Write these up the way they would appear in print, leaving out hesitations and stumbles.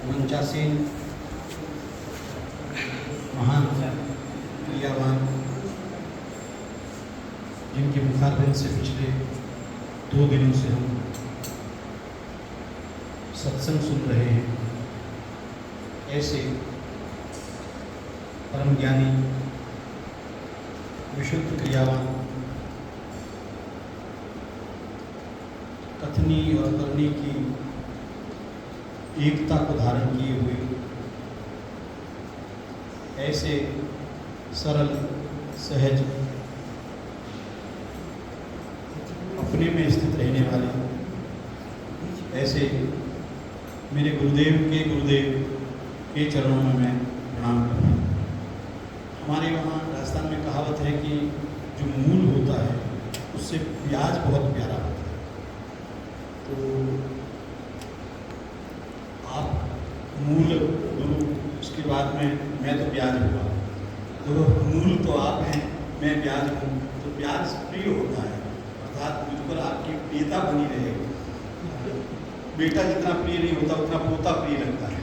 मंचासीन महान क्रियावान जिनके मुखारबिन से पिछले 2 दिनों से हम सत्संग सुन रहे हैं, ऐसे परम ज्ञानी विशुद्ध क्रियावान कथनी और करनी की एकता को धारण किए हुए ऐसे सरल सहज अपने में स्थित रहने वाले ऐसे मेरे गुरुदेव के चरणों में मैं प्रणाम करता हूँ। हमारे वहाँ राजस्थान में कहावत है कि जो मूल होता है उससे प्याज बहुत प्यारा होता है। तो आप मूल गुरु, उसके बाद में मैं तो प्याज हुआ, तो मूल तो आप हैं, मैं प्याज हूँ, तो प्याज प्रिय होता है, अर्थात मुझ पर आपकी प्रियता बनी रहेगी। बेटा जितना प्रिय नहीं होता उतना पोता प्रिय लगता है।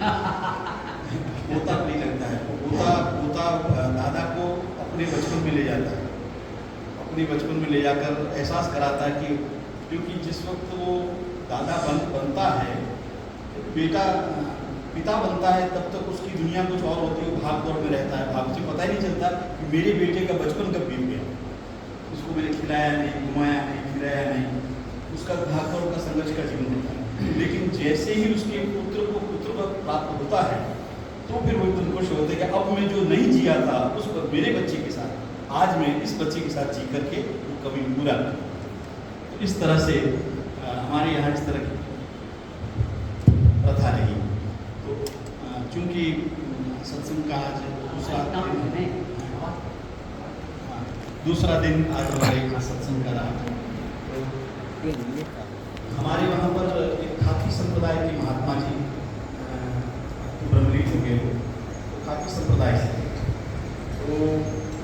पोता प्रिय लगता है, पोता दादा को अपने बचपन में ले जाता है, अपने बचपन में ले जाकर एहसास कराता है कि क्योंकि जिस वक्त वो दादा बनता है, बेटा पिता बनता है, तब तक उसकी दुनिया कुछ और होती है, वो भाग दौड़ में रहता है, भाग से पता ही नहीं चलता कि मेरे बेटे का बचपन कब बीत गया, उसको मैंने खिलाया नहीं, घुमाया नहीं, फिराया नहीं, उसका भाग दौड़ का संघर्ष का जीवन होता है। लेकिन जैसे ही उसके पुत्र को पुत्र प्राप्त होता है तो फिर वो एकदम खुश होते हैं कि अब मैं जो नहीं जिया था उस पर मेरे बच्चे के साथ आज मैं इस बच्चे के साथ जी करके वो कभी पूरा कर। तो इस तरह से हमारे यहाँ इस तरह की प्रथा रही। तो चूँकि सत्संग का आज दूसरा दिन आज हमारे यहाँ सत्संग का रहा। हमारे वहाँ पर एक खाकी संप्रदाय के महात्मा जी ब्रह्मलीन हो गए, तो खाकी संप्रदाय से तो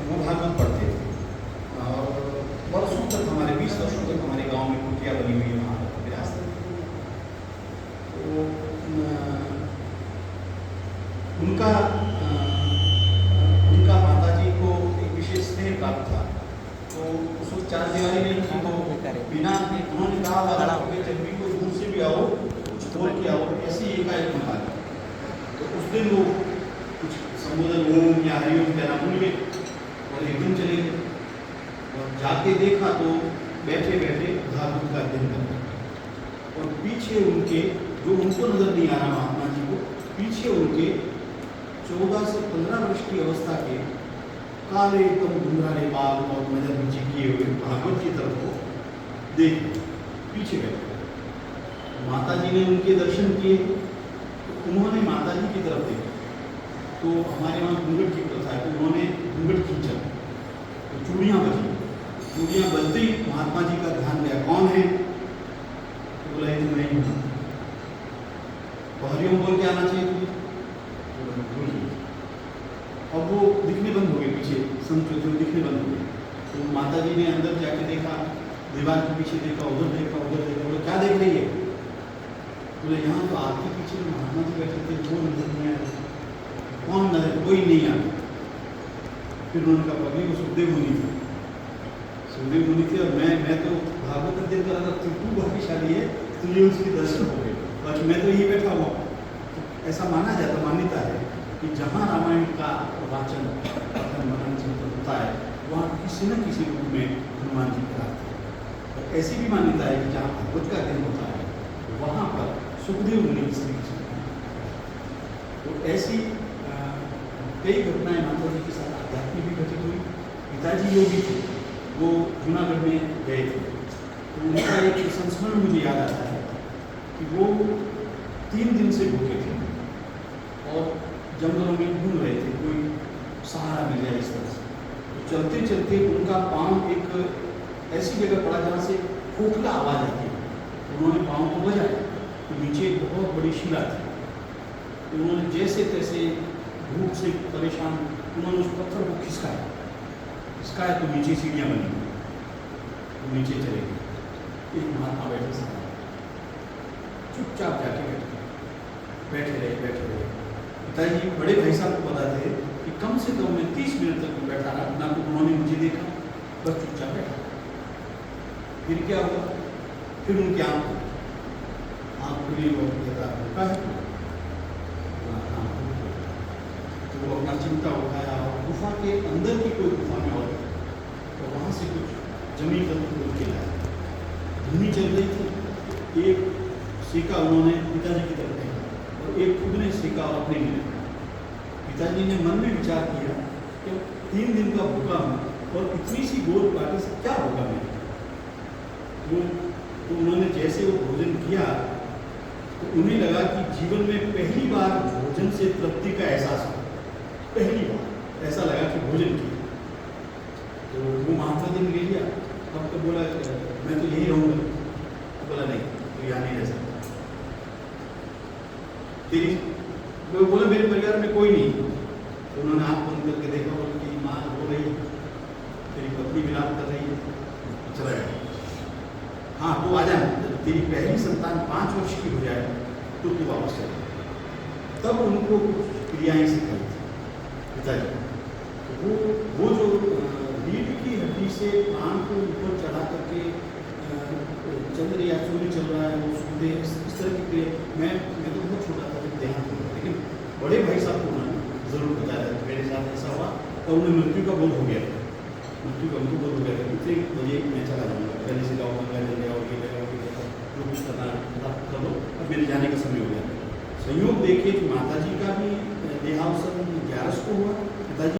वो भागवत पढ़ते थे और वर्षों तक हमारे 20 वर्षों तक हमारे गांव में कुटिया बनी हुई है वहाँ पर विरासत। तो उनका माता जी को एक विशेष स्नेह प्राप्त था, तो उस वक्त 4 दिवाली नहीं थी, तो बिना उन्होंने कहा जब भी कोई दूर से भी आओ कुछ बोल के आओ, ऐसी एकाएक मत आ। तो उस दिन वो कुछ संबोधन ओम या हरिओम कहना भूल गए और एकदम चले गए और जाके देखा तो बैठे बैठे भागवत का अध्ययन कर रहे और पीछे उनके, जो उनको नजर नहीं आ रहा महात्मा जी को, पीछे उनके 14 से 15 वर्ष की अवस्था के काले एकदम धुंधराले बाल और नजर नीचे किए हुए भागवत की तरफ को देख पीछे बैठे। माता जी ने उनके दर्शन किए तो उन्होंने माता जी की तरफ देखा, तो हमारे वहाँ घूंघट की प्रथा है, तो उन्होंने घूंघट खींचा तो चूड़ियाँ बजी, चूड़ियाँ बजते ही महात्मा जी का ध्यान गया, कौन है? तो बोला तो मैं हूँ। हरिओम बोल के आना चाहिए तुझे, अब वो दिखने बंद हो गए, पीछे संत दिखने बंद हो गए। तो माता जी ने अंदर जाके देखा, दीवार के पीछे देखा, उधर देखा, बोले क्या देख रही है? बोले यहाँ तो आपके पीछे महात्मा जी बैठे थे, वो नजर नहीं आया, कौन नजर? कोई नहीं आया। फिर उन्होंने कहा पगली वो सुखदेव मुनि थे, सुखदेव मुनि थे और मैं तो भागवत अध्ययन कर रहा था, तू भाग्यशाली है, तुझे उसके दर्शन हो गए, बस मैं तो यही बैठा हुआ। तो ऐसा माना जाता, मान्यता है कि जहाँ रामायण का वाचन मनन चिंतन होता है वहाँ किसी न किसी रूप में हनुमान जी कराते हैं। और ऐसी भी मान्यता है कि जहाँ भागवत का अध्ययन होता है वहाँ पर सुखदेव मुनि श्री कृष्ण। तो ऐसी कई घटनाएं माता जी के साथ आध्यात्मिक भी घटित हुई। पिताजी योगी थे, वो जूनागढ़ में गए थे, तो उनका एक संस्मरण मुझे याद आता है कि वो 3 दिन से भूखे थे और जंगलों में घूम रहे थे, कोई सहारा मिल जाए इस तरह से। तो चलते चलते उनका पाँव एक ऐसी जगह पड़ा जहाँ से खोखला आवाज़ आती है, तो उन्होंने पाँव को बजाया तो नीचे एक बहुत बड़ी शिला थी। तो उन्होंने जैसे तैसे भूख से परेशान उन्होंने उस पत्थर को खिसकाया तो नीचे सीढ़ियाँ बनी, तो नीचे चले गए। एक महात्मा बैठे साथ चुपचाप जाके बैठे, बैठे रहे। पिताजी बड़े भाई साहब को बताते कि कम से कम मैं 30 मिनट तक बैठा रहा, ना तो उन्होंने मुझे देखा, बस चुपचाप बैठा। फिर क्या हुआ, फिर उनकी आँख खुली और कहता रुका है तो वो अपना चिमटा उठाया और गुफा के अंदर की कोई गुफा में और तो वहाँ से कुछ जमीन पर उठ के लाया। धुनी चल रही थी, एक सिक्का उन्होंने पिताजी की तरफ फेंका और एक खुद ने सिक्का और अपने लिए। पिताजी ने मन में विचार किया कि 3 दिन का भूखा हूँ और इतनी सी गोद पार्टी से क्या होगा मेरा। तो उन्होंने जैसे वो भोजन किया तो उन्हें लगा कि जीवन में पहली बार भोजन से तृप्ति का एहसास हुआ। पहली बार ऐसा लगा कि भोजन किया। तो वो महात्मा जी ने ले लिया। अब तो बोला मैं तो यही रहूँगा। तो बोला नहीं, तो यहाँ नहीं रह सकता। तेरी वो बोला मेरे परिवार में कोई नहीं। तो उन्होंने आँख बंद करके देखा, बोला कि माँ रो रही, तेरी पत्नी विलाप कर रही है, चला गया। हाँ तो आ जाए, तेरी पहली संतान 5 वर्ष की हो जाए तो तू वापस चले। तब उनको कुछ क्रियाएँ सिखाई थी पिताजी। तो वो जो रीढ़ की हड्डी से प्राण को ऊपर चढ़ा करके चंद्र या सूर्य चल रहा है, वो सूर्य इस तरह की क्रिया। मैं तो बहुत छोटा था जब ध्यान हुआ, लेकिन बड़े भाई साहब को उन्होंने जरूर बताया मेरे साथ ऐसा हुआ और उन्हें मृत्यु का बोध हो गया था। मृत्यु का उनको बोध हो गया था, इतने बजे मैं चला जाऊँगा, पहले से जाओ गंगा जल जाओ, ये लगाओ, जो कुछ करना कर लो, अब मेरे जाने का समय हो गया। संयोग देखिए कि माता जी का भी देहावसान 11 को हुआ